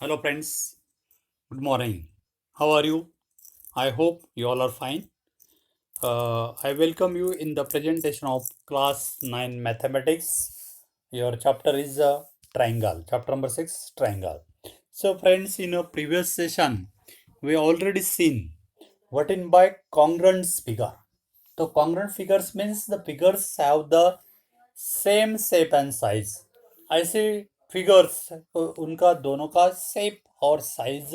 Hello, friends. Good morning. How are you? I hope you all are fine. I welcome you in the presentation of class 9 mathematics. Your chapter is triangle. Chapter number 6 triangle. So, friends, in a previous session, we already seen what in by congruent figure. So, congruent figures means the figures have the same shape and size. ऐसे figures उनका दोनों का shape और size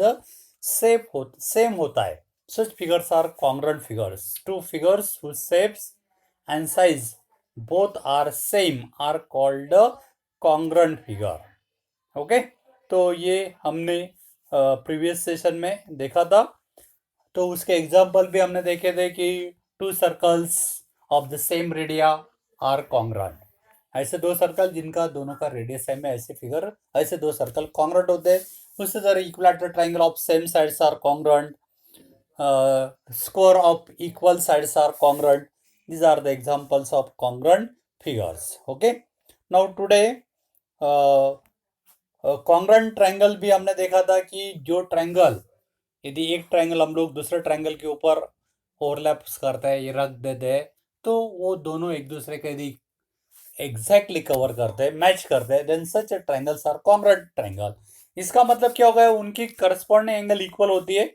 same होता है. such figures are congruent figures. Two figures whose shapes and size both are same are called a congruent figure. Okay. तो ये हमने प्रीवियस सेशन में देखा था. तो उसके एग्जाम्पल भी हमने देखे थे कि two circles of the same radii are congruent. ऐसे दो सर्कल जिनका दोनों का रेडियस सेम है, ऐसे फिगर ऐसे दो सर्कल कॉन्ग्रेंट होते हैं. उसी तरह equilateral triangle of same sides are congruent. square of equal sides are congruent. These are the examples of congruent figures. Okay. Now today congruent triangle भी हमने देखा था कि जो ट्रायंगल यदि एक ट्रायंगल हम लोग दूसरे ट्रायंगल के ऊपर ओवरलैप्स करते हैं, ये रख देते हैं, तो वो दोनों एक दूसरे के यदि एग्जैक्टली कवर करते हैं, मैच करते हैं, then such triangles are congruent triangle. इसका मतलब क्या होगा? उनकी करस्पॉन्डिंग एंगल इक्वल होती है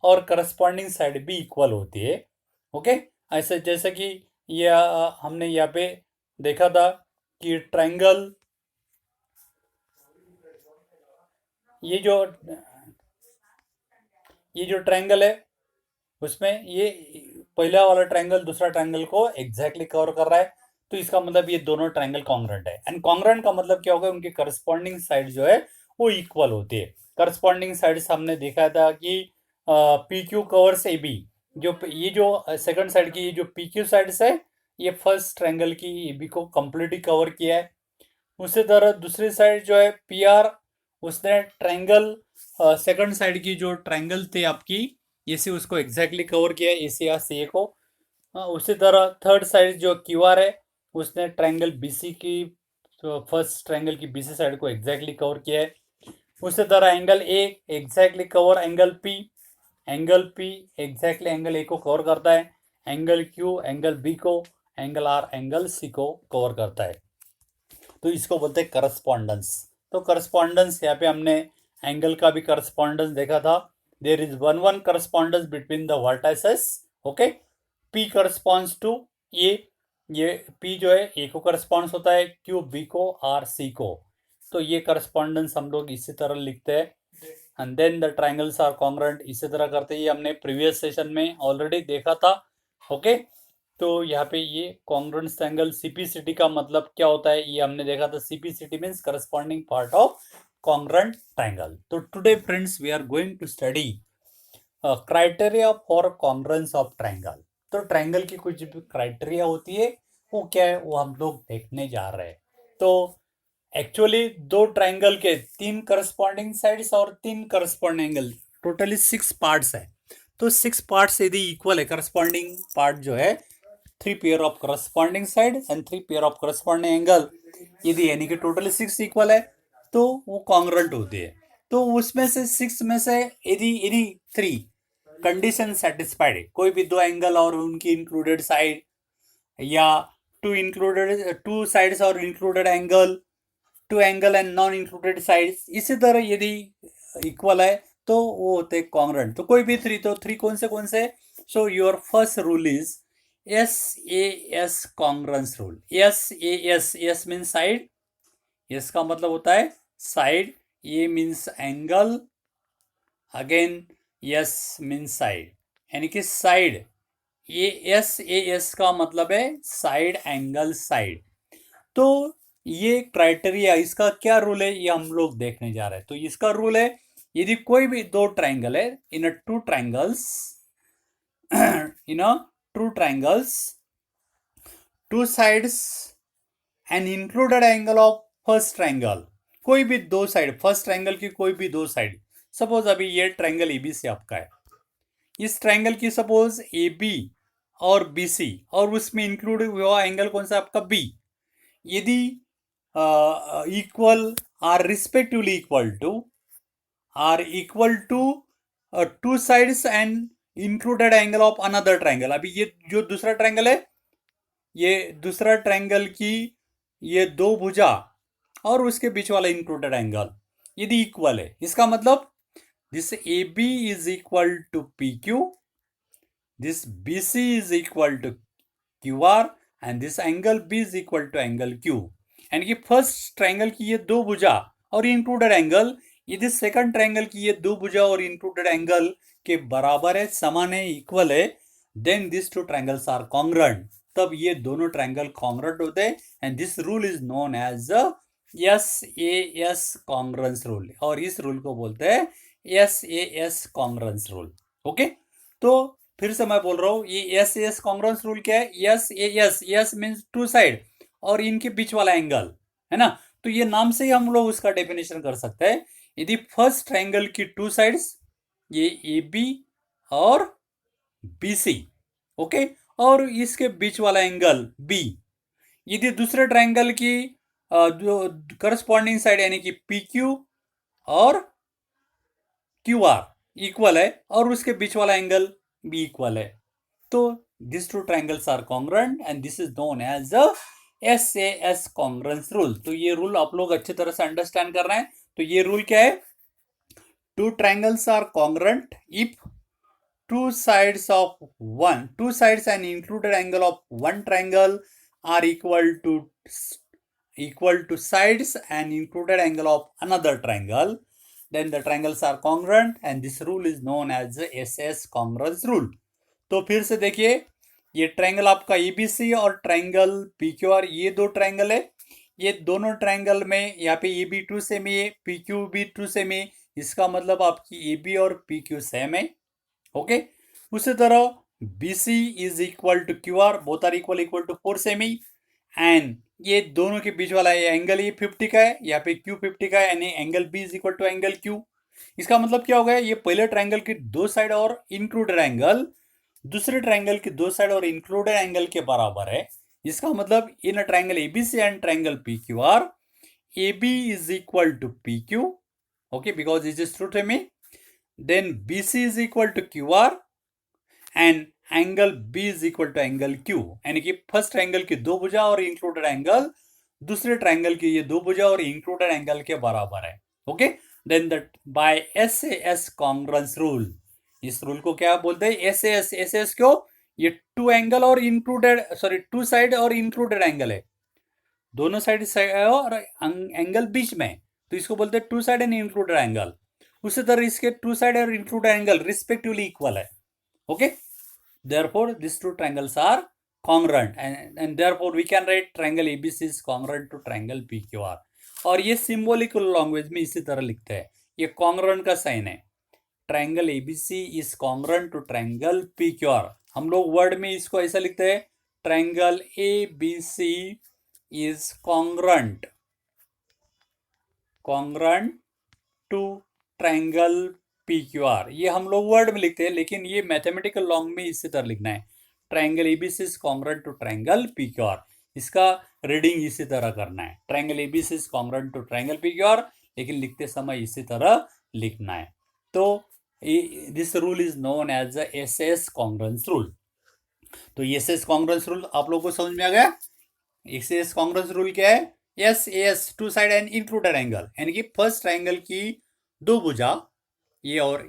और करस्पॉन्डिंग साइड भी इक्वल होती है. ओके. ऐसे जैसे कि ये हमने यहाँ पे देखा था कि ट्रायंगल, ये जो ट्रायंगल है उसमें ये पहला वाला ट्रायंगल दूसरा ट्रायंगल को एग्जैक्टली कवर कर रहा है. तो इसका मतलब ये दोनों ट्रायंगल कॉन्ग्रेंट है. एंड कॉन्ग्रेंट का मतलब क्या होगा? उनकी करस्पॉन्डिंग साइड जो है वो इक्वल होती है. करस्पॉन्डिंग साइड्स हमने देखा था कि P Q covers A B. ये जो सेकंड साइड की ये जो पी क्यू साइड्स है, ये फर्स्ट ट्रायंगल की ए बी को कंप्लीटली कवर किया है. उसी तरह दूसरी साइड जो है पी आर, उसने ट्रायंगल सेकंड साइड की जो ट्रायंगल थे आपकी ए सी, उसको एग्जैक्टली कवर किया है, ए सी या सी ए को. उसी तरह थर्ड साइड जो क्यू आर है, उसने ट्रायंगल बी सी की फर्स्ट ट्रायंगल की बी सी साइड को एग्जैक्टली कवर किया है. उसी तरह angle A exactly cover angle P. Angle P exactly angle A को कवर करता है. एंगल क्यू एंगल बी को, एंगल आर एंगल सी को कवर करता है. तो इसको बोलते हैं करस्पॉन्डेंस. तो करस्पॉन्डेंस यहाँ पे हमने एंगल का भी करस्पॉन्डेंस देखा था. There is one correspondence between the vertices. Okay. P corresponds to A, ये पी जो है ए को करस्पॉन्ड्स होता है, क्यू बी को, आर सी को. तो ये करस्पॉन्डेंस हम लोग इसी तरह लिखते हैं. And then the triangles are congruent. इसी तरह करते ही हमने प्रीवियस सेशन में ऑलरेडी देखा था. ओके. तो यहाँ पे ये कॉन्ग्रुएंट ट्रायंगल सीपीसीटी का मतलब क्या होता है ये हमने देखा था. CPCT means corresponding part of congruent triangle. तो today friends we are going to study criteria for congruence of triangle. तो ट्रायंगल की कुछ क्राइटेरिया होती है, वो क्या है वो हम लोग देखने जा रहे हैं. तो एक्चुअली दो ट्रायंगल के तीन करस्पॉन्डिंग साइड्स और तीन करस्पॉन्डिंग एंगल, टोटली 6 पार्ट्स है. तो 6 पार्ट्स यदि इक्वल है, करस्पॉन्डिंग पार्ट जो है 3 pair of corresponding side and 3 pair of corresponding angle, यदि यानी कि टोटली 6 इक्वल है तो वो कॉन्ग्रुएंट होती है. तो उसमें से 6 में से यदि यदि 3 कंडीशन सेटिस्फाइड है, कोई भी दो एंगल और उनकी इंक्लूडेड साइड, या टू साइड्स और included angle, two angle and non included sides, इसी तरह यदि इक्वल है तो वो होते हैं कॉन्ग्रुएंट. तो कोई भी 3, तो 3 कौन से? So your first rule is SAS congruence rule. S mean side. S का मतलब होता है side. A means angle. Again S means side, यानी कि साइड. एस का मतलब है साइड एंगल साइड. तो ये क्राइटेरिया, इसका क्या रूल है ये हम लोग देखने जा रहे हैं. तो इसका रूल है, यदि कोई भी दो ट्रायंगल है in a two triangles in a two triangles, two sides and included angle of first triangle, कोई भी दो साइड, फर्स्ट ट्रायंगल की कोई भी दो साइड, सपोज अभी ये ट्रायंगल ए बी सी आपका है, इस ट्रायंगल की सपोज ए बी और बी सी, और उसमें इंक्लूड हुआ एंगल कौन सा आपका बी, यदि equal are respectively equal to are equal to two sides and included angle of another triangle. अभी ये जो दूसरा ट्रायंगल है, ये दूसरा ट्रायंगल की ये दो भुजा और उसके बीच वाला इंक्लूडेड एंगल यदि इक्वल है, इसका मतलब this A B is equal to P Q, this B C is equal to Q R and this angle B is equal to angle Q. यानी कि फर्स्ट ट्रायंगल की ये दो भुजा और इंक्लूडेड एंगल यदि सेकंड ट्रायंगल की ये दो भुजा और इंक्लूडेड एंगल के बराबर है, समान है, इक्वल है, then this two triangles are congruent. तब ये दोनों ट्रायंगल कॉन्ग्रुएंट होते हैं and this rule is known as SAS congruence rule, और इस रूल को बोलते हैं SAS कॉन्ग्रुएंस रूल। ओके, तो फिर से मैं बोल रहा हूं, ये SAS कॉन्ग्रुएंस रूल क्या है? SAS मींस टू साइड और इनके बीच वाला एंगल है ना। तो ये नाम से ही हम लोग उसका डेफिनेशन कर सकते हैं। यदि फर्स्ट ट्रायंगल की टू साइड्स ये AB और BC, ओके, और इसके बीच वाला एंगल B, यदि दूसरे ट्रायंगल की जो करस्पॉन्डिंग साइड यानी कि PQ और QR इक्वल है और उसके बीच वाला एंगल भी इक्वल है, तो this two triangles are congruent and this is known as the SAS congruence rule. तो ये रूल आप लोग अच्छी तरह से अंडरस्टैंड कर रहे हैं। तो ये रूल क्या है? Two triangles are congruent if two sides and included angle of one triangle are equal to sides and included angle of another triangle, then the triangles are congruent and this rule is known as the SS congruence rule। तो फिर से देखिए, ये triangle आपका ABC और triangle PQR, ये दो triangle है। ये दोनों ट्रायंगल में यहाँ पे AB टू सेम है, PQ भी टू सेम है, इसका मतलब आपकी AB और PQ सेम है। ओके, उसी तरह BC is equal to QR, both are equal to 4 सेमी, एंड ये दोनों के बीच वाला ये एंगल ये 50 का है, यहाँ पे Q 50 का है, यानी angle B is equal to angle Q। इसका मतलब क्या हो गया? ये पहले ट्रायंगल की दो साइड और इंक्लूडेड एंगल दूसरे ट्रायंगल की दो साइड और इंक्लूडेड एंगल के बराबर है। इसका मतलब in triangle ABC and triangle PQR, AB is equal to PQ, okay, because it is true to me, then BC is equal to QR and angle B is equal to angle Q। यानी कि first triangle की दो भुजा और included angle दूसरे triangle की ये दो भुजा और इंक्लूडेड एंगल के बराबर है। Okay, then that by SAS congruence rule, इस रूल को क्या बोलते हैं? SAS क्यों? ये टू एंगल और इंक्लूडेड, सॉरी, टू साइड और इंक्लूडेड एंगल है, दोनों साइड और एंगल बीच में, तो इसको बोलते हैं two side and included angle. उसी तरह इसके टू साइड और इंक्लूडेड एंगल रिस्पेक्टिवली इक्वल है। Okay, therefore these two triangles are congruent and therefore we can write triangle ABC is congruent to triangle PQR। और ये सिंबॉलिकल लैंग्वेज में इसी तरह लिखते हैं, ये congruent का साइन है, triangle ABC is congruent to triangle PQR। हम लोग वर्ड में इसको ऐसा लिखते हैं, triangle ABC is congruent to triangle PQR। ये हम लोग वर्ड में लिखते हैं, लेकिन ये मैथमेटिकल लॉन्ग में इसी तरह लिखना है, triangle ABC is congruent to triangle PQR। इसका रीडिंग इसी तरह करना है, triangle ABC is congruent to triangle PQR, लेकिन लिखते समय इसी तरह लिखना है। तो this rule is known as the SS congruence rule. तो SS कॉन्ग्रुएंस रूल आप लोगों को समझ में आ गया? SS कॉन्ग्रुएंस रूल क्या है? SAS two side and included angle, यानी कि फर्स्ट ट्रायंगल की दो भुजा ये और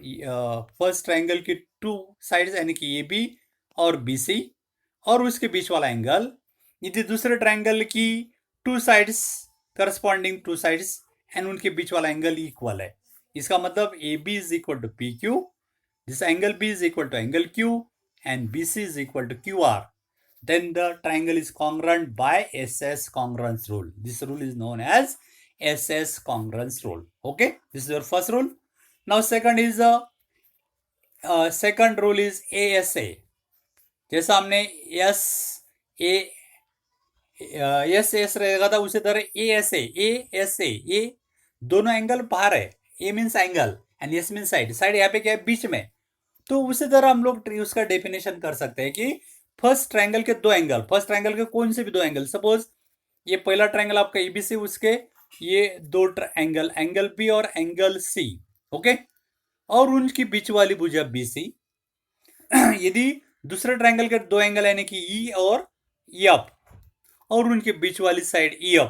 फर्स्ट ट्रायंगल की टू साइड्स यानी कि AB और BC और उसके बीच वाला एंगल, यदि दूसरे ट्रायंगल की two sides corresponding to sides and उनके बीच वाला एंगल इक्वल है, इसका मतलब AB is equal to PQ, this angle B is equal to angle Q and BC is equal to QR, then the triangle is congruent by SS congruence rule। This rule is known as SS congruence rule। Okay, this is your first rule। Now second is second rule is ASA। जैसा हमने S रहेगा था, उसी तरह ASA ये दोनों angle बाहर है, A means angle and S means side, side यहाँ पे क्या है? बीच में। तो उसी तरह हम लोग उसका डेफिनेशन कर सकते हैं कि फर्स्ट ट्रायंगल के दो एंगल, फर्स्ट ट्रायंगल के कौन से भी दो एंगल, सपोज ये पहला ट्रायंगल आपका ABC, उसके ये दो एंगल B और एंगल C, ओके, और उनकी बीच वाली भुजा BC यदि दूसरे ट्रायंगल के दो एंगल यानी कि E और EF और उनके बीच वाली साइड EF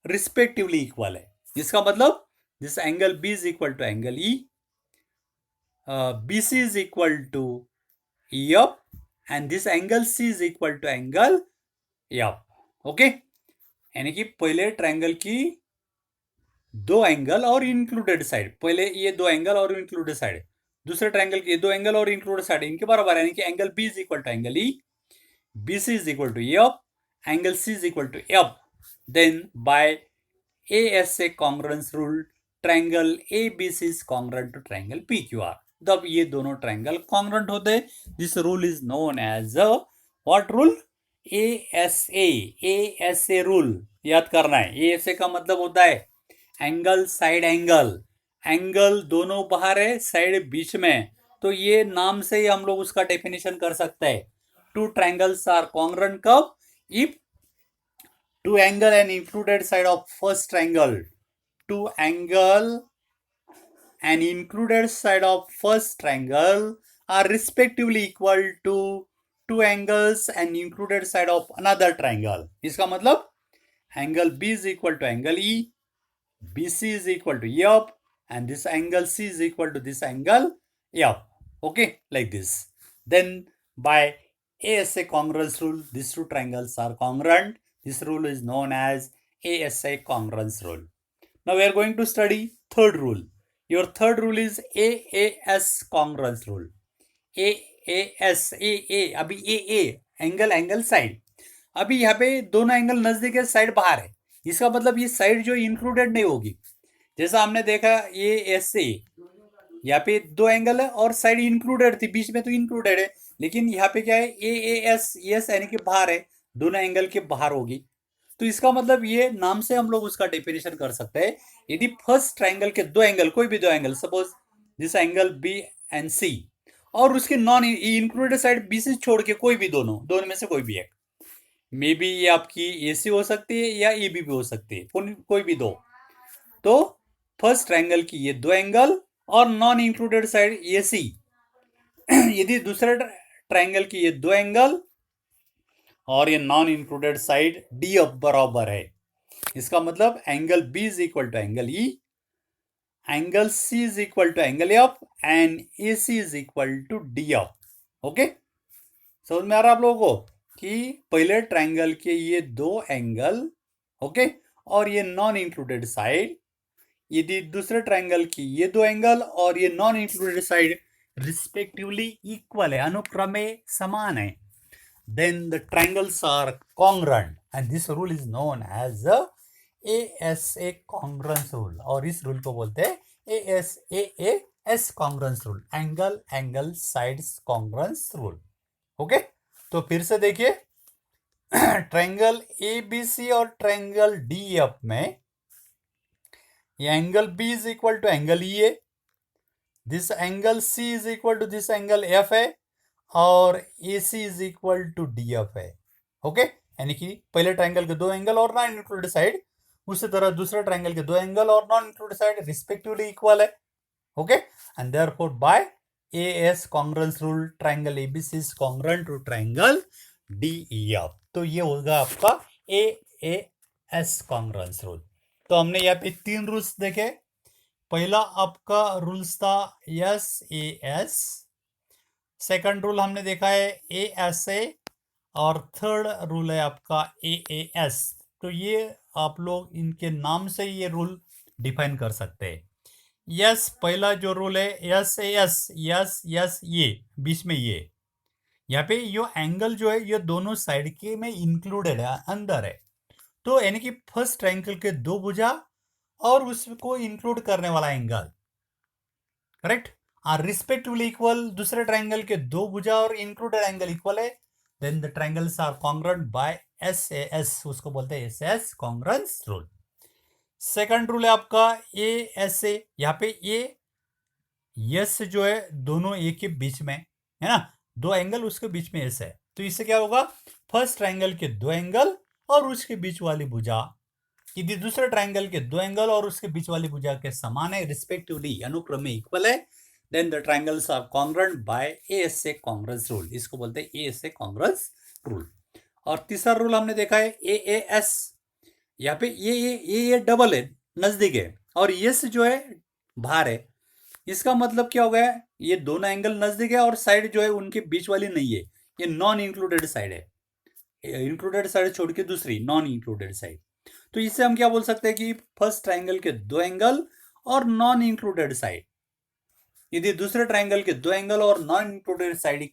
रिस्पेक्टिवली इक्वल है, जिसका मतलब this angle B is equal to angle E, BC is equal to EF and this angle C is equal to angle EF. Okay, यानी कि पहले ट्रायंगल की दो एंगल और इंक्लूडेड साइड, पहले ये दो एंगल और इंक्लूडेड साइड, दूसरे ट्रायंगल के दो एंगल और इंक्लूडेड साइड इनके बराबर, यानी कि angle B is equal to angle E, BC is equal to EF, angle C is equal to F. Then by ASA congruence rule, triangle ABC is congruent to triangle PQR. जब ये दोनों triangle congruent होते, this rule is known as what rule? ASA rule याद करना है। ASA का मतलब होता है एंगल साइड एंगल, एंगल दोनों बाहर है, साइड बीच में, तो ये नाम से ही हम लोग उसका डेफिनेशन कर सकते हैं। टू ट्रायंगल्स आर कॉन्ग्रुएंट कब? If two angle and included side of first triangle, two angle and included side of first triangle are respectively equal to two angles and included side of another triangle. इसका मतलब angle B is equal to angle E, BC is equal to EF, and this angle C is equal to this angle F. Okay, like this. Then by ASA congruence rule, these two triangles are congruent. This rule is known as ASA congruence rule. Now we are going to study third rule. Your third rule is AAS congruence rule. AAS, AA, अभी AA angle angle side, अभी यहाँ पे दोनों angle नजदीक है, side बाहर है, इसका मतलब ये साइड जो इंक्लूडेड नहीं होगी। जैसा हमने देखा ASA, यहाँ पे दो एंगल है और साइड इंक्लूडेड थी, बीच में तो इंक्लूडेड है, लेकिन यहाँ पे क्या है AAS, यस यानी कि बाहर है, दोनों एंगल के बाहर होगी, तो इसका मतलब ये नाम से हम लोग उसका डेफिनेशन कर सकते हैं। यदि फर्स्ट ट्रायंगल के दो एंगल, कोई भी दो angle, suppose this angle B and C, और उसके नॉन इंक्लूडेड साइड B से छोड़ के कोई भी दोनों में से कोई भी एक, मे बी ये आपकी AC हो सकती है या AB भी हो सकती है, कोई भी दो, तो फर्स्ट ट्रायंगल की ये दो एंगल और नॉन इंक्लूडेड साइड AC, यदि दूसरे ट्रायंगल की ये दो एंगल और ये नॉन इंक्लूडेड साइड DF बराबर है, इसका मतलब angle B is equal to angle E, angle C is equal to angle F and AC is equal to DF. Okay, समझ में आ रहा आप लोगों को कि पहले ट्रायंगल के ये दो एंगल, ओके, और ये नॉन इंक्लूडेड साइड, यदि दूसरे ट्रायंगल की ये दो एंगल और ये non included side respectively equal है, अनुक्रमे समान है, then the triangles are congruent and this rule is known as the ASA congruence rule, और इस रूल को बोलते हैं AAS congruence rule, angle angle sides congruence rule. Okay, तो फिर से देखिए ट्रायंगल ABC और ट्रायंगल DF में ये angle B is equal to angle E है, this angle C is equal to this angle F है, और AC is equal to DF है. ओके, यानी कि पहले ट्रायंगल के दो एंगल और नॉन इंक्लूडेड साइड, उसी तरह दूसरे ट्रायंगल के दो एंगल और non included side respectively equal है. Okay, and therefore by AS congruence rule triangle ABC is congruent to triangle DEF. तो ये होगा आपका AAS कॉन्ग्रुएंस रूल. तो हमने यहाँ पे तीन रूल्स देखे. पहला आपका रूल्स था SAS, सेकंड रूल हमने देखा है ASA, और थर्ड रूल है आपका AAS. तो ये आप लोग इनके नाम से ये रूल डिफाइन कर सकते हैं. यस, पहला जो रूल है SAS, यस ये बीच में ये, यहाँ पे ये एंगल जो है ये दोनों साइड के में इंक्लूडेड है, अंदर है, तो यानी कि फर्स्ट ट्रायंगल के दो भुजा और उसको इंक्लूड करने वाला angle, correct, are respectively equal. दूसरे ट्रायंगल के दो भुजा और इंक्लूडेड एंगल इक्वल है, then the triangles are congruent by SAS, उसको बोलते हैं SAS congruence rule. Second rule है आपका ASA, यहाँ पे यस जो है दोनों एक के बीच में है ना, दो एंगल उसके बीच में एस है, तो इससे क्या होगा, फर्स्ट ट्रायंगल के दो एंगल और उसके बीच वाली भुजा यदि दूसरे ट्रायंगल के दो एंगल और उसके बीच वाली भुजा के समान है, रिस्पेक्टिवली अनुक्रम में इक्वल है, then the triangles are congruent by ASA congruence rule. इसको बोलते हैं एएसए कॉन्ग्रुएंस रूल। और तीसरा रूल हमने देखा है एएएस। यहाँ पे ये डबल है, नजदीक है, और एस जो है बाहर है। इसका मतलब क्या हो गया, ये दोनों एंगल नजदीक है और साइड जो है उनके बीच वाली नहीं है, ये नॉन इंक्लूडेड साइड है। इंक्लूडेड साइड छोड़ के दूसरी नॉन इंक्लूडेड साइड। तो इससे हम क्या बोल सकते हैं कि फर्स्ट ट्रायंगल के दो एंगल और नॉन इंक्लूडेड साइड, यदि दूसरे ट्रायंगल के दो एंगल और नॉन इंक्लूडेड साइड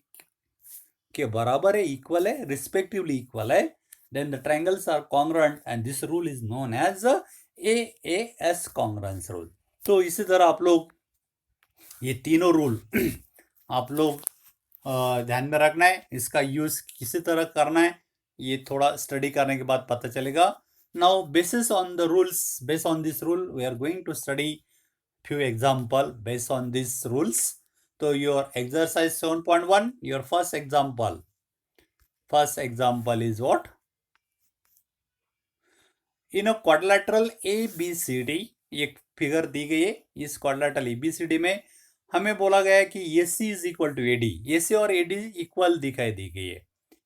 के बराबर है, इक्वल है, रिस्पेक्टिवली इक्वल है, then the triangles are congruent and this rule is known as AAS congruence rule. तो इसी तरह आप लोग ये तीनों रूल आप लोग ध्यान में रखना है। इसका यूज किसी तरह करना है ये थोड़ा स्टडी करने के बाद पता चलेगा। Now basis on the rules, based on this rule we are going to study few example based on these rules. So your exercise 7.1, your first example is what? In a quadrilateral ABCD, एक figure दी गई है। इस quadrilateral ABCD में हमें बोला गया है कि AC is equal to AD, AC और AD इक्वल दिखाई दी गई है।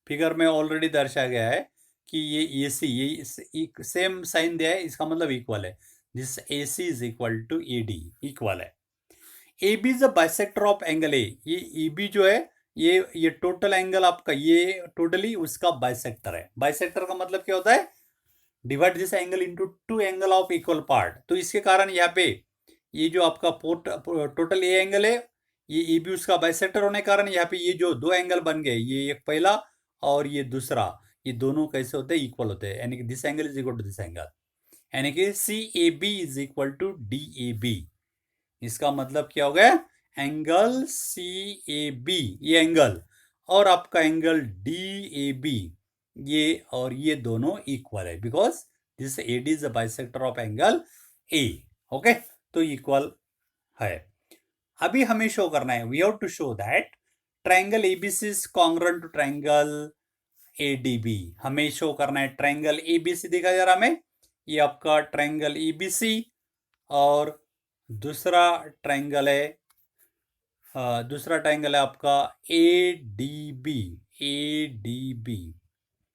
फिगर में ऑलरेडी दर्शाया गया है कि ये AC ये सेम साइन दिया है, इसका मतलब इक्वल है। This AC is equal to AD, equal है। AB is a bisector of angle A. ये AB जो है ये टोटल एंगल आपका, ये टोटली उसका बाइसेक्टर है। बाइसेक्टर का मतलब क्या होता है, divide this angle into two angle of equal part. तो इसके कारण यहाँ पे ये जो आपका टोटल ए एंगल है, ये AB उसका बाइसेक्टर होने के कारण यहाँ पे ये जो दो एंगल बन गए, ये एक पहला और ये दूसरा, ये दोनों कैसे होते हैं, इक्वल होते हैं, यानी कि this angle is equal to this angle, यानी कि CAB is equal to DAB। इसका मतलब क्या हो गया, एंगल CAB ये एंगल और आपका एंगल DAB ये और ये दोनों इक्वल है, because this AD is a bisector of angle A। Okay, तो इक्वल है। अभी हमें शो करना है, we have to show that triangle ABC is congruent to triangle ADB। हमें शो करना है ट्रायंगल ABC दिखा जा रहा हमें, ये आपका ट्रायंगल ABC और दूसरा ट्रायंगल है आपका ADB।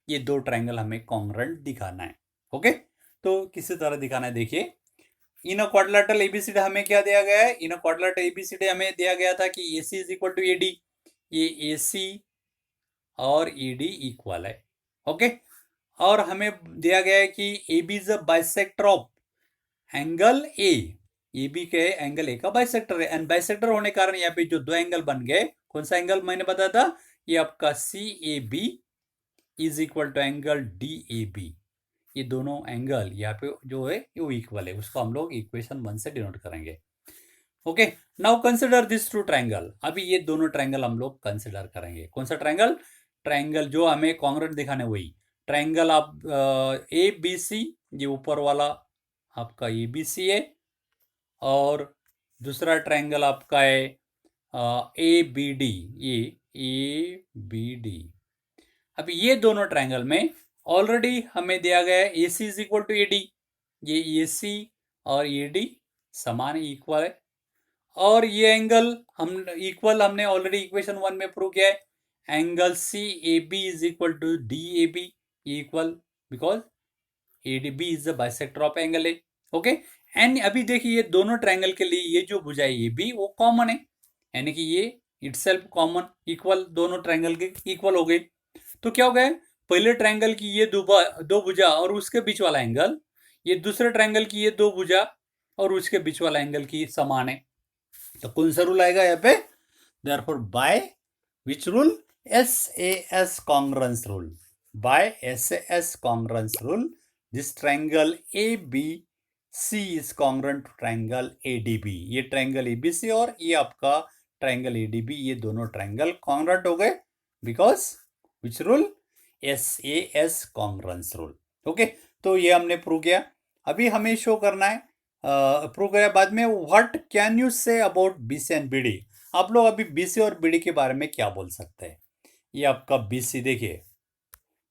ये दो ट्रायंगल हमें कॉन्ग्रुएंट दिखाना है। ओके, तो किसी तरह दिखाना है, देखिए इन अ क्वाड्रिलेटरल ABCD हमें क्या दिया गया है, इन अ क्वाड्रिलेटरल ABCD हमें दिया गया था कि AC is equal to AD, ये AC और AD इक्वल है। ओके, और हमें दिया गया है कि AB is a bisector of angle A, AB के एंगल A का बाइसेक्टर है, एंड बाइसेक्टर होने के कारण यहाँ पे जो दो एंगल बन गए, कौन सा एंगल मैंने बताया था, ये आपका CAB is equal to angle DAB। ये दोनों एंगल यहाँ पे जो है वो इक्वल है, उसको हम लोग इक्वेशन 1 से डिनोट करेंगे। Okay, now consider this two triangle. अभी ये दोनों ट्रायंगल हम लोग कंसिडर करेंगे। कौन सा ट्रायंगल, ट्रायंगल जो हमें कॉन्ग्रुएंट दिखाने, वही ट्रायंगल आप ABC, ये ऊपर वाला आपका ABC है, और दूसरा ट्रायंगल आपका है ABD, ये ABD। अभी ये दोनों ट्रायंगल में ऑलरेडी हमें दिया गया है AC is equal to AD, ये AC और AD समान इक्वल है, और ये एंगल हम इक्वल हमने ऑलरेडी इक्वेशन 1 में प्रूव किया है, angle CAB is equal to DAB equal, because ADB is the bisector of angle A। Okay, and अभी देखिए ये दोनों ट्रायंगल के लिए ये जो भुजा है AB वो कॉमन है, यानी कि ये इटसेल्फ कॉमन इक्वल, दोनों ट्रायंगल के इक्वल हो गए। तो क्या हो गया, पहले ट्रायंगल की ये दो भुजा और उसके बीच वाला एंगल, ये दूसरे ट्रायंगल की ये दो भुजा और उसके बीच वाला एंगल की समान है। तो कौन सा रूल आएगा यहाँ पे, therefore by which rule, SAS congruence rule. By SAS congruence rule this triangle ABC is congruent to triangle ADB। ये ट्रायंगल ABC और ये आपका ट्रायंगल ADB, ये दोनों ट्रायंगल कॉन्ग्रुएंट हो गए, because which rule, SAS congruence rule. Okay, तो ये हमने प्रूव किया। अभी हमें शो करना है प्रूव किया बाद में, what can you say about BC and BD। आप लोग अभी BC और BD के बारे में क्या बोल सकते हैं। ये आपका BC देखिए,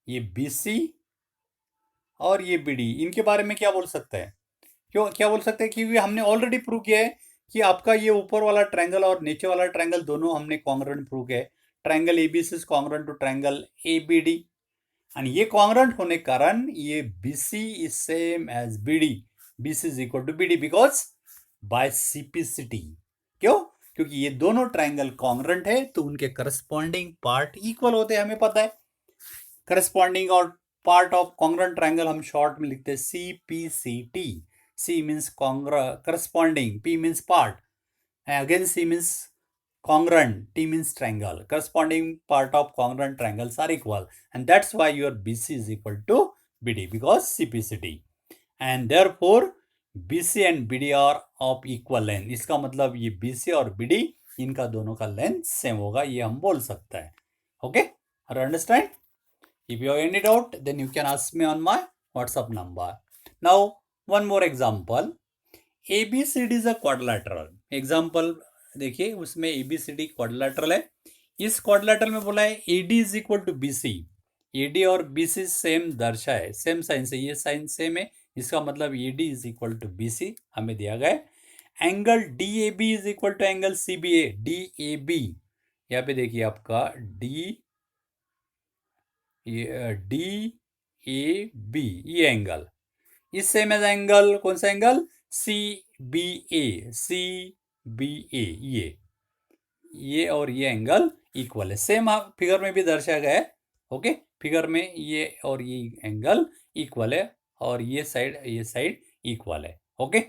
ये BC और ये बी डी, इनके बारे में क्या बोल सकते हैं? क्यों क्या बोल सकते हैं? क्योंकि हमने ऑलरेडी प्रूव किया है कि आपका ये ऊपर वाला ट्रायंगल और नीचे वाला ट्रायंगल दोनों हमने कॉन्ग्रुएंट प्रूव किया है। Triangle ABC is congruent to triangle ABD, and ये कॉन्ग्रुएंट होने के कारण ये BC is same as BD, BC is equal to BD because by CPCT. क्यों? क्योंकि ये दोनों ट्रायंगल कॉन्ग्रुएंट है तो उनके करस्पॉन्डिंग पार्ट इक्वल होते हैं, हमें पता है। करस्पॉन्डिंग और पार्ट ऑफ कॉन्ग्रुएंट ट्रायंगल हम शॉर्ट में लिखते हैं CPCT। C means corresponding, P means part, and again C means congruent, T means triangle. Corresponding part of congruent triangles are equal, and that's why your BC is equal to BD because CPCT, and therefore BC and BD are of equal length. इसका मतलब ये BC और BD इनका दोनों का length same होगा, ये हम बोल सकते हैं। Okay, understand? If you have any doubt, then you can ask me on my WhatsApp number. Now, one more example. ABCD is a quadrilateral. Example देखिए, उसमें ABCD quadrilateral है। इस quadrilateral में बोला है AD is equal to BC. AD और BC same दर्शा है, सेम साइन से, ये साइन सेम है, इसका मतलब AD is equal to BC हमें दिया गया है। Angle DAB is equal to angle CBA. DAB यहाँ पे देखिए आपका DAB ये एंगल, इस सेम एज एंगल कौन सा एंगल? CBA, CBA ये और ये एंगल इक्वल है, सेम फिगर में भी दर्शाया गया है। ओके, फिगर में ये और ये एंगल इक्वल है और ये साइड इक्वल है। ओके,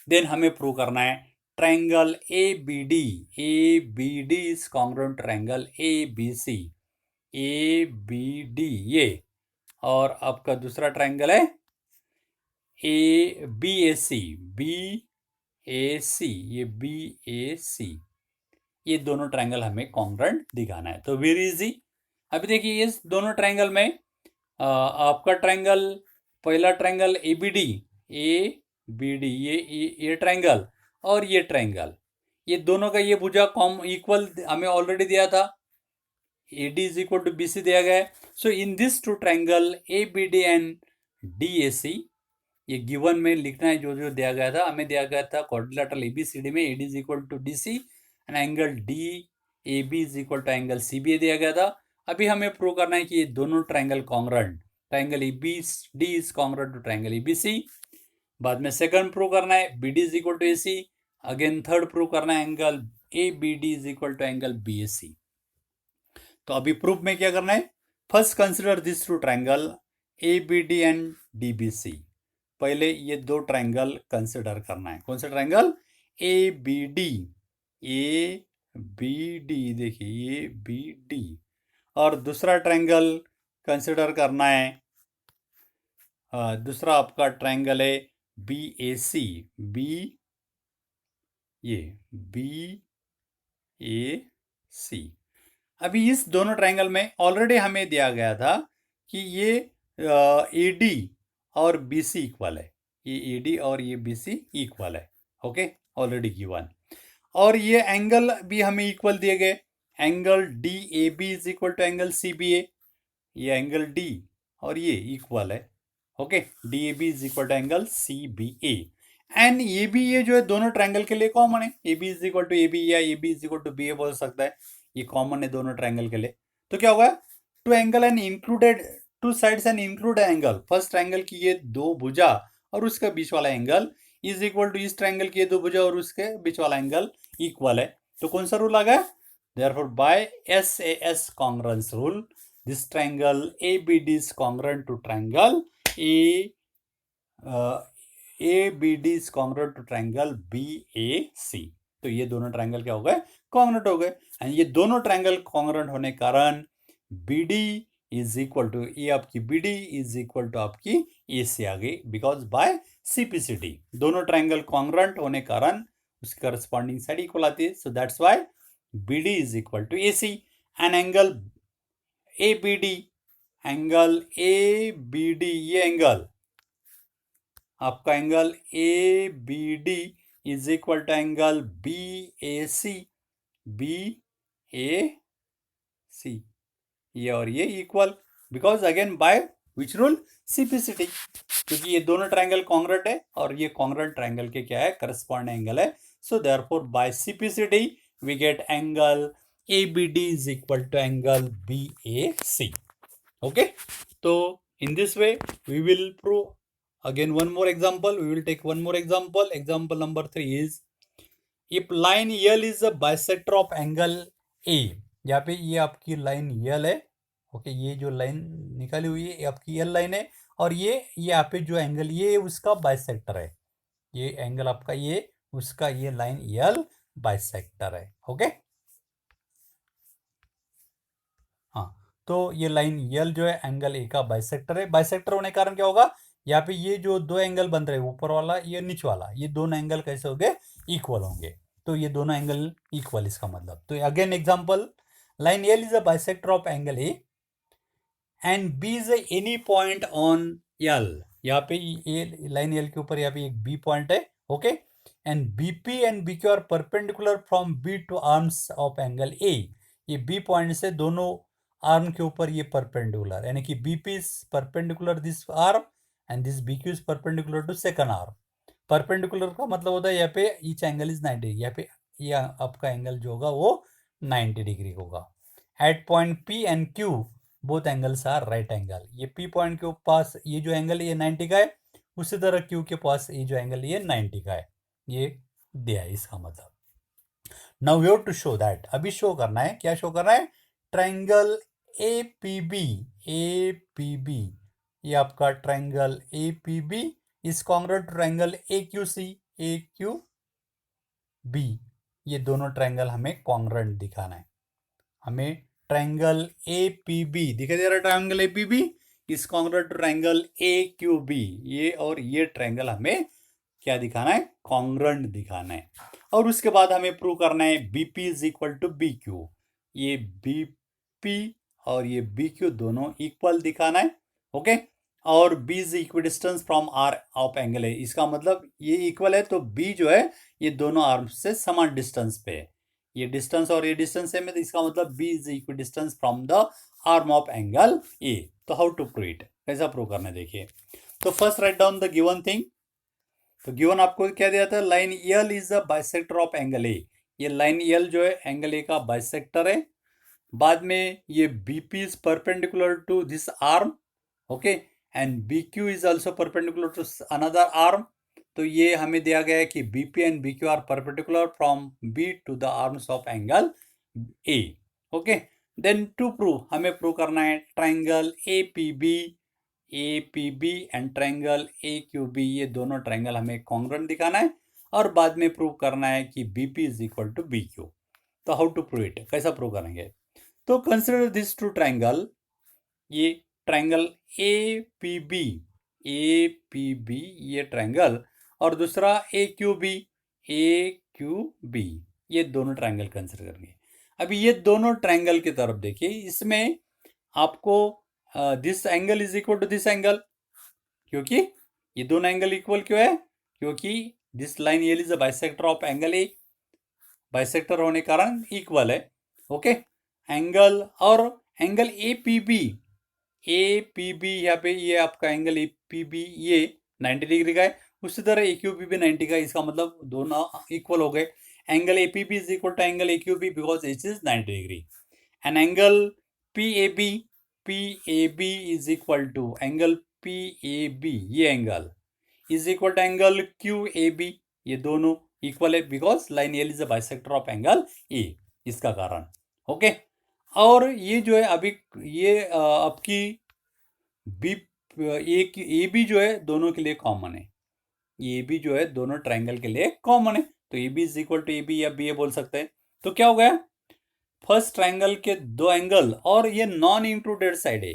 देन हमें प्रूव करना है triangle ABD is congruent triangle ABC, ABD ये, और आपका दूसरा ट्रायंगल है BAC, ये BAC, ये दोनों ट्रायंगल हमें कॉन्ग्रुएंट दिखाना है। तो वेरी इजी। अभी देखिए इस दोनों ट्रायंगल में आपका ट्रायंगल, पहला ट्रायंगल ABD ये ट्रायंगल और ये ट्रायंगल, ये दोनों का ये भुजा इक्वल हमें ऑलरेडी दिया था, AD is equal to BC दिया गया है। So in this two triangle ABD and DAC, ये गिवन में लिखना है जो जो दिया गया था, हमें दिया गया था क्वाड्रिलेटरल ABCD में AD is equal to DC and angle DAB is equal to angle CBA दिया गया था। अभी हमें प्रूव करना है कि ये दोनों triangle congruent, triangle ABD is congruent to triangle ABC। बाद में सेकंड प्रूव करना है BD is equal to AC। Again third prove करना है angle ABD is equal to angle BAC। तो अभी प्रूफ में क्या करना है? First consider this two triangle ABD and DBC। पहले ये दो ट्रायंगल कंसिडर करना है। कौन सा ट्रायंगल? ABD, देखिए ABD, और दूसरा ट्रायंगल कंसिडर करना है, दूसरा आपका ट्रायंगल है BAC, BAC। अभी इस दोनों ट्रायंगल में ऑलरेडी हमें दिया गया था कि ये AD और BC इक्वल है, ये AD और ये BC इक्वल है। Okay, already given. और ये एंगल भी हमें इक्वल दिए गए, angle DAB is equal to angle CBA, ये एंगल D और ये इक्वल है। Okay, DAB is equal to angle CBA, and ये भी ये जो है दोनों ट्रायंगल के लिए कॉमन है, AB is equal to AB या AB is equal to BA बोल सकता है, ये कॉमन है दोनों ट्रायंगल के लिए। तो क्या होगा? Two angle and included, two sides and include angle, first triangle की ये दो भुजा और उसका बीच वाला एंगल इज इक्वल टू इस ट्रायंगल की ये दो भुजा और उसके बीच वाला एंगल इक्वल है। तो कौन सा रूल आ गया? Therefore by SAS congruence rule this triangle ABD is congruent to triangle ABD is congruent to triangle BAC। तो ये दोनों ट्रायंगल क्या हो गए? कॉन्ग्रुएंट हो गए। एंड ये दोनों ट्रायंगल कॉन्ग्रुएंट होने के कारण BD इज इक्वल टू, ये आपकी BD इज इक्वल टू आपकी AC आ गई, बिकॉज बाय CPCT दोनों ट्रायंगल कॉन्ग्रुएंट होने के कारण उसकी करस्पॉन्डिंग साइड इक्वल आती है। So that's why BD is equal to AC and angle ABD, ये एंगल आपका angle ABD is equal to angle BAC, ये और ये equal, because again by which rule? CPCT, क्योंकि ये दोनों ट्रायंगल कॉन्ग्रुएंट है और ये कॉन्ग्रुएंट ट्रायंगल के क्या है? करस्पॉन्डिंग एंगल है. So therefore by CPCT we get angle ABD is equal to angle BAC. Okay, so in this way we will prove again one more example. We will take one more example. Example number 3 is if line L is a bisector of angle A. यहाँ पे ये आपकी line L है. Okay, ये जो line निकाली हुई है ये आपकी L लाइन है और ये यहाँ पे जो एंगल ये उसका बाइसेक्टर है. ये एंगल आपका ये उसका ये लाइन L बाइसेक्टर है. ओके, हाँ, तो ये लाइन L जो है एंगल ए का बाइसेक्टर है. बाइसेक्टर होने के कारण क्या होगा? यहाँ पे ये जो दो एंगल बन रहे हैं, ऊपर वाला ये नीचे वाला, ये दोनों एंगल कैसे होंगे? इक्वल होंगे. तो ये दोनों एंगल इक्वल, इसका मतलब. तो again example, line L is a bisector of angle A and B is any point on L. यहाँ पे ये लाइन L के ऊपर यहाँ पे एक B पॉइंट है. ओके, एंड BP एंड BQ are perpendicular from B to arms of angle A. ये B पॉइंट से दोनों आर्म के ऊपर ये परपेंडिकुलर, यानी कि BP is perpendicular this arm and this BQ is perpendicular to second arm. Perpendicular का मतलब होता है यहाँ पे ईच एंगल इज 90 डिग्री. यहाँ पे ये आपका एंगल जो होगा वो 90 डिग्री होगा. At point P and Q both angles are right angle. ये P पॉइंट के पास ये जो एंगल है ये 90 का है, उसी तरह Q के पास ये जो एंगल ये 90 का है. ये दिया है इसका मतलब. Now we have to show that. अभी शो करना है, क्या शो करना है? Triangle APB. ये आपका triangle APB is congruent to triangle AQC. ये दोनों ट्रायंगल हमें कॉन्ग्रुएंट दिखाना है. हमें ट्रायंगल APB दिखाई दे रहा है. Triangle APB is congruent to triangle AQB. ये और ये ट्रायंगल हमें क्या दिखाना है? कॉन्ग्रुएंट दिखाना है. और उसके बाद हमें प्रूव करना है BP is equal to BQ. ये BP और ये BQ दोनों इक्वल दिखाना है. ओके, और B is equidistance from R of angle है. इसका मतलब ये इक्वल है तो B जो है ये दोनों आर्म्स से समान डिस्टेंस पे है. ये डिस्टेंस और ये डिस्टेंस है, तो इसका मतलब B is equidistance from the arm of angle A. तो हाउ टू प्रूव इट? कैसा प्रूव करना है देखिए. तो first write down the given thing. तो गिवन आपको क्या दिया था? Line L is a bisector of angle A. ये लाइन L जो है एंगल A का बाइसेक्टर है. बाद में ये BP is perpendicular to this arm. Okay, and BQ is also perpendicular to another arm. तो ये हमें दिया गया है कि BP एंड BQ are perpendicular from B to the arms of angle A. Okay, then to prove हमें prove करना है triangle APB and triangle AQB. ये दोनों ट्रायंगल हमें कॉन्ग्रुएंट दिखाना है और बाद में प्रूव करना है कि BP is equal to BQ. तो हाउ टू प्रूव इट? कैसा प्रूव करेंगे? तो कंसिडर दिस टू ट्रायंगल. ये ट्रायंगल APB ये ट्रायंगल और दूसरा AQB ये दोनों ट्रायंगल कंसिडर करेंगे. अभी ये दोनों ट्रायंगल की तरफ देखिए. इसमें आपको this angle is equal to this angle. क्योंकि ये दोनों एंगल इक्वल क्यों है? क्योंकि this line L is a bisector of angle A. Bisector होने के कारण इक्वल है. ओके, एंगल और एंगल APB यहाँ पे ये आपका एंगल APB ये 90 डिग्री का है. उसी तरह AQB भी 90 का है. इसका मतलब दोनों इक्वल हो गए. Angle APB is equal to angle AQB because it is 90 degree. And angle PAB is equal to angle PAB ये angle is equal to angle QAB. ये दोनों इक्वल है because line L is a bisector of angle A. इसका कारण. Okay, और ये जो है अभी ये आपकी AB जो है दोनों के लिए कॉमन है. ये AB जो है दोनों ट्रायंगल के लिए कॉमन है. तो AB is equal to AB या BA बोल सकते हैं. तो क्या हो गया? फर्स्ट ट्रायंगल के दो एंगल और ये नॉन इंक्लूडेड साइड है.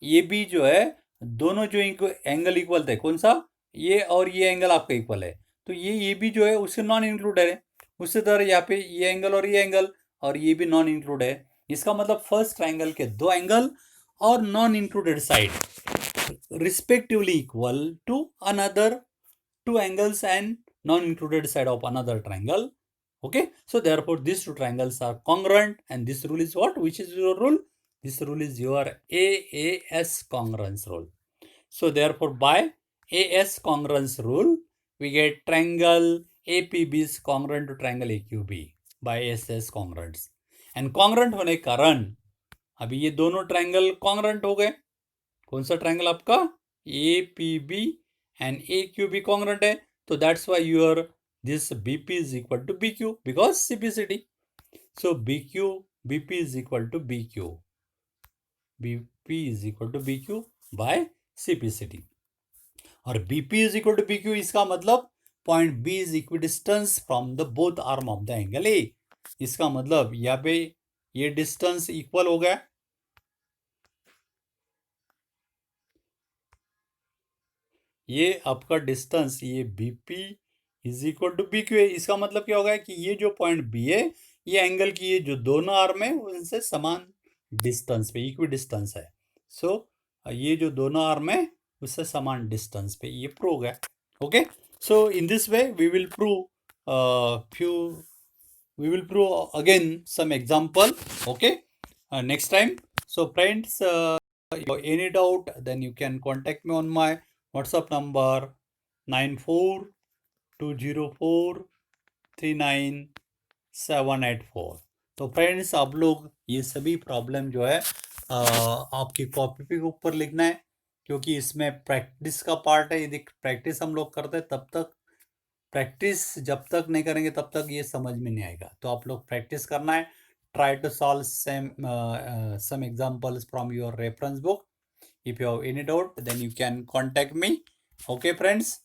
AB जो है दोनों जो एंगल इक्वल थे, कौन सा? ये और ये एंगल आपका इक्वल है. तो ये AB जो है उससे नॉन इंक्लूडेड है. उसी तरह यहाँ पे ये एंगल और ये भी नॉन इंक्लूड है. इसका मतलब फर्स्ट ट्रायंगल के दो एंगल और non included side respectively equal to another two angles and non-included side of another triangle. Okay, so therefore these two triangles are congruent, and this rule is what? Which is your rule? This rule is your AAS congruence rule. So therefore, by AS congruence rule, we get triangle APB is congruent to triangle AQB by SS congruence. And congruent होने के कारण अभी ये दोनों triangle congruent हो गए. कौन सा ट्रायंगल आपका APB and AQB कॉन्ग्रेंट है. तो that's why your this BP is equal to BQ because CPCD. So BP is equal to BQ. BP is equal to BQ by CPCD. और BP is equal to BQ इसका मतलब point B is equidistance from the both arm of the angle A. इसका मतलब यहाँ पे ये distance equal हो गया. ये आपका डिस्टेंस ये BP is equal to BQ है. इसका मतलब क्या होगा कि ये जो पॉइंट B है ये एंगल की ये जो दोनों आर्म है उनसे समान डिस्टेंस पे इक्वी डिस्टेंस है. सो ये जो दोनों आर्म है उससे समान डिस्टेंस पे ये प्रूव हो गया. Okay. So in this way we will prove again some example. Okay. Next time. So friends, any doubt then you can contact me on my WhatsApp number 9420439784. तो फ्रेंड्स आप लोग ये सभी प्रॉब्लम जो है आपकी कॉपी के ऊपर लिखना है क्योंकि इसमें प्रैक्टिस का पार्ट है. यदि प्रैक्टिस हम लोग करते हैं तब तक प्रैक्टिस जब तक नहीं करेंगे तब तक ये समझ में नहीं आएगा. तो आप लोग प्रैक्टिस करना है. Try to solve some examples from your reference book. If you have any doubt then you can contact me. Okay friends.